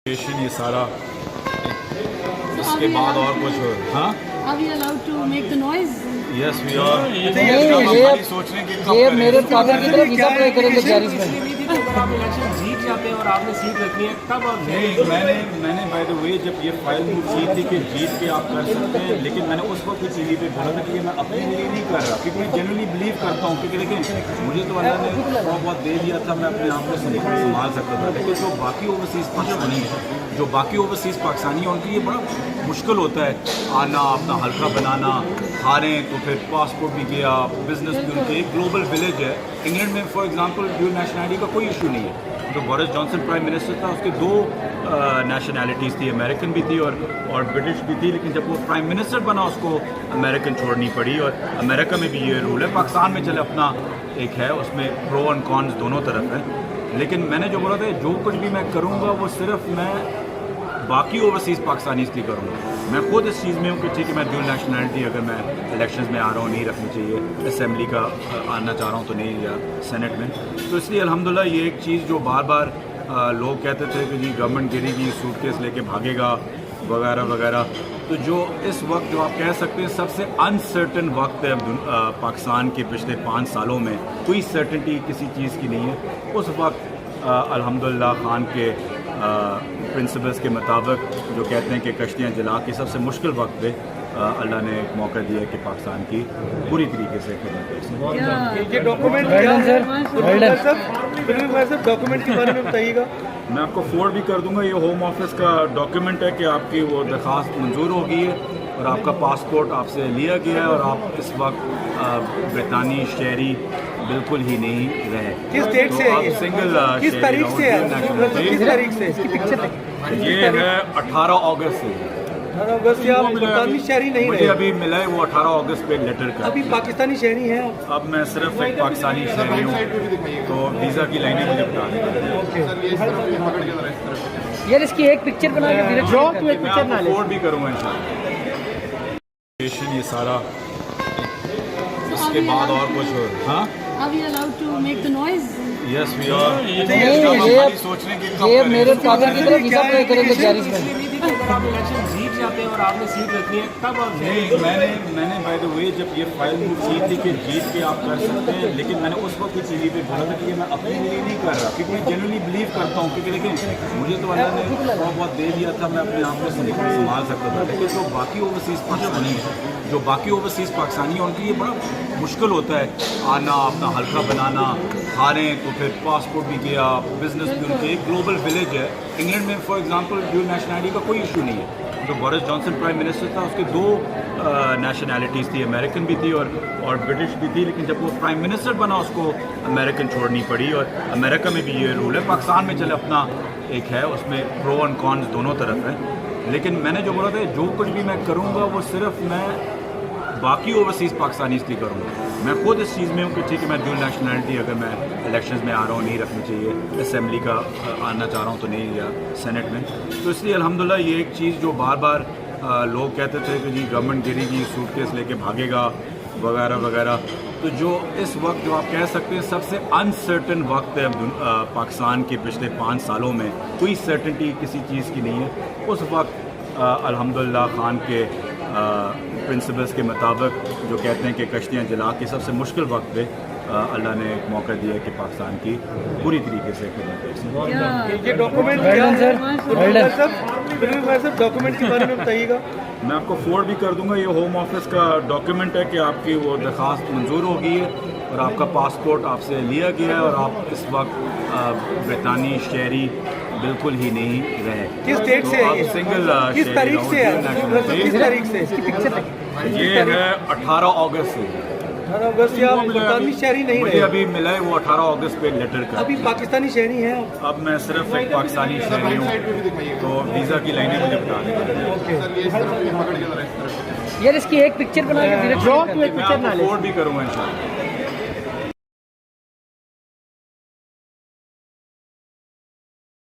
ये सारा इसके बाद और कुछ हो। हाँ, Are we allowed to make the noise? Yes we are. सोच रहे हैं कि ये मेरे फादर की तरफ वीजा अप्लाई करेंगे पेरिस में। अगर आप इलेक्शन जीत जाते हैं और आपने सीट रखनी है तब आप नहीं, मैंने बाय द वे जब ये फाइल की थी कि जीत के आप कर सकते हैं, लेकिन मैंने उस वक्त भी टीवी पे बोला था कि मैं अपने लिए नहीं कर रहा, क्योंकि मैं जनरली बिलीव करता हूँ क्योंकि लेकिन मुझे तो अल्लाह ने बहुत दे दिया था, मैं अपने आप को संभाल सकता था। लेकिन जो बाकी ओवरसीज़ पाकिस्तानी हैं, जो बाकी ओवरसीज़ पाकिस्तानी हैं, उनके लिए बड़ा मुश्किल होता है आना, अपना हल्का बनाना, हारें तो फिर पासपोर्ट भी गया, बिजनेस भी उनके। एक ग्लोबल विलेज है इंग्लैंड में फॉर एग्जांपल, ड्यूल नेशनलिटी का कोई इशू नहीं है। जो बोरिस जॉनसन प्राइम मिनिस्टर था उसके दो नेशनैलिटीज़ थी, अमेरिकन भी थी और ब्रिटिश भी थी, लेकिन जब वो प्राइम मिनिस्टर बना उसको अमेरिकन छोड़नी पड़ी। और अमेरिका में भी ये रूल है, पाकिस्तान में चले अपना एक है, उसमें प्रो एंड कॉन्स दोनों तरफ हैं। लेकिन मैंने जो बोला था जो कुछ भी मैं करूँगा वो सिर्फ मैं बाकी ओवरसीज़ पाकिस्तानीज़ की करूँगा। मैं खुद इस चीज़ में हूँ कि ठीक है मैं ड्यूल नेशनलिटी अगर मैं इलेक्शंस में आ रहा हूँ नहीं रखनी चाहिए, असेंबली का आना चाह रहा हूँ तो नहीं, या सेनेट में। तो इसलिए अल्हम्दुलिल्लाह ये एक चीज़ जो बार बार लोग कहते थे कि जी गवर्नमेंट गिरेगी, सूटकेस लेके भागेगा वगैरह वगैरह, तो जो इस वक्त जो आप कह सकते हैं सबसे अनसर्टन वक्त है पाकिस्तान के पिछले 5 सालों में, कोई सर्टनिटी किसी चीज़ की नहीं है। उस वक्त अल्हम्दुलिल्लाह खान के प्रिंसिपल्स के मुताबिक जो कहते हैं कि कश्तियाँ जला के सबसे मुश्किल वक्त पे अल्लाह ने एक मौका दिया है कि पाकिस्तान की पूरी तरीके से खिदमत कर सकें। ये डॉक्यूमेंट क्या है सर? डॉक्यूमेंट के बारे में बताइएगा। मैं आपको फोर्ड भी कर दूंगा, ये होम ऑफिस का डॉक्यूमेंट है कि आपकी वो दरख्वास्त मंजूर हो गई है और आपका पासपोर्ट आपसे लिया गया है और आप इस वक्त ब्रितानी शहरी बिल्कुल ही नहीं रहे। किस डेट से है ये? सिंगल किस तारीख से है? किस तारीख से? ये है 18 अगस्त से। 18 अगस्त से आप पाकिस्तानी शहरी नहीं मुझे रहे। अभी मिला है वो 18 अगस्त पे लेटर का। अभी पाकिस्तानी शहरी हैं आप? अब मैं सिर्फ एक पाकिस्तानी शहरी हूँ, तो वीज़ा की लाइनें मुझे बता दें। यार इसकी एक पिक्चर बना के एक पिक्चर ना ले। फोर्ड भी करूँगा इंशाल्लाह। ये सारा इसके बाद और कुछ हो। हाँ, Are we allowed to make the noise? Yes we are. सोच रहे हैं कि ये मेरे फादर की तरफ वीजा अप्लाई करेंगे पेरिस में। अगर आप इलेक्शन जीत जाते हैं और आपने सीट रखनी है तब आप नहीं, मैंने बाय द वे जब ये फाइल की थी कि जीत के आप कर सकते हैं, लेकिन मैंने उस वक्त भी टीवी पे बोला था कि मैं अपने लिए नहीं कर रहा, क्योंकि मैं जनरली बिलीव करता हूँ क्योंकि लेकिन मुझे तो अल्लाह ने बहुत दे दिया था, मैं अपने आप को संभाल सकता था। लेकिन जो बाकी ओवरसीज़ पाकिस्तानी हैं, जो बाकी ओवरसीज़ पाकिस्तानी हैं, उनके लिए बड़ा मुश्किल होता है आना, अपना हल्का बनाना, हारें तो फिर पासपोर्ट भी गया, बिजनेस भी उनके। एक ग्लोबल विलेज है इंग्लैंड में फॉर एग्जांपल, ड्यूल नेशनलिटी का कोई इशू नहीं है। जो बोरिस जॉनसन प्राइम मिनिस्टर था उसके दो नेशनैलिटीज़ थी, अमेरिकन भी थी और ब्रिटिश भी थी, लेकिन जब वो प्राइम मिनिस्टर बना उसको अमेरिकन छोड़नी पड़ी। और अमेरिका में भी ये रूल है, पाकिस्तान में चले अपना एक है, उसमें प्रो एंड कॉन्स दोनों तरफ हैं। लेकिन मैंने जो बोला था जो कुछ भी मैं करूँगा वो सिर्फ मैं बाकी ओवरसीज़ पाकिस्तानीज़ की करूँगा। मैं खुद इस चीज़ में हूँ कि ठीक है मैं ड्यूल नेशनलिटी अगर मैं इलेक्शंस में आ रहा हूँ नहीं रखनी चाहिए, असेंबली का आना चाह रहा हूँ तो नहीं, या सेनेट में। तो इसलिए अल्हम्दुलिल्लाह ये एक चीज़ जो बार बार लोग कहते थे कि जी गवर्नमेंट गिरेगी, सूटकेस लेके भागेगा वगैरह वगैरह, तो जो इस वक्त जो आप कह सकते हैं सबसे अनसर्टन वक्त है पाकिस्तान के पिछले 5 सालों में, कोई सर्टनिटी किसी चीज़ की नहीं है। उस वक्त अल्हम्दुलिल्लाह खान के प्रिंसिपल्स के मुताबिक जो कहते हैं कि कश्तियाँ जला के सबसे मुश्किल वक्त पे अल्लाह ने एक मौका दिया है कि पाकिस्तान की पूरी तरीके से खिदमत कर सकें। ये डॉक्यूमेंट क्या है सर? डॉक्यूमेंट के बारे में बताइएगा। मैं आपको फोर्ड भी कर दूंगा, ये होम ऑफिस का डॉक्यूमेंट है कि आपकी वो दरख्वास्त मंजूर हो गई है और आपका पासपोर्ट आपसे लिया गया है और आप इस वक्त ब्रितानी शहरी बिल्कुल ही नहीं रहे। किस डेट से है ये? सिंगल किस तारीख से है? किस तारीख से? ये है 18 अगस्त से। 18 अगस्त से आप पाकिस्तानी शहरी नहीं मुझे रहे। अभी मिला है वो 18 अगस्त पे लेटर का। अभी पाकिस्तानी शहरी हैं आप? अब मैं सिर्फ एक पाकिस्तानी शहरी हूँ, तो वीज़ा की लाइनें मुझे बता दें। यार इसकी एक पिक्चर बना के मैं आपको फोर्ड भी करूँगा इंशाल्लाह।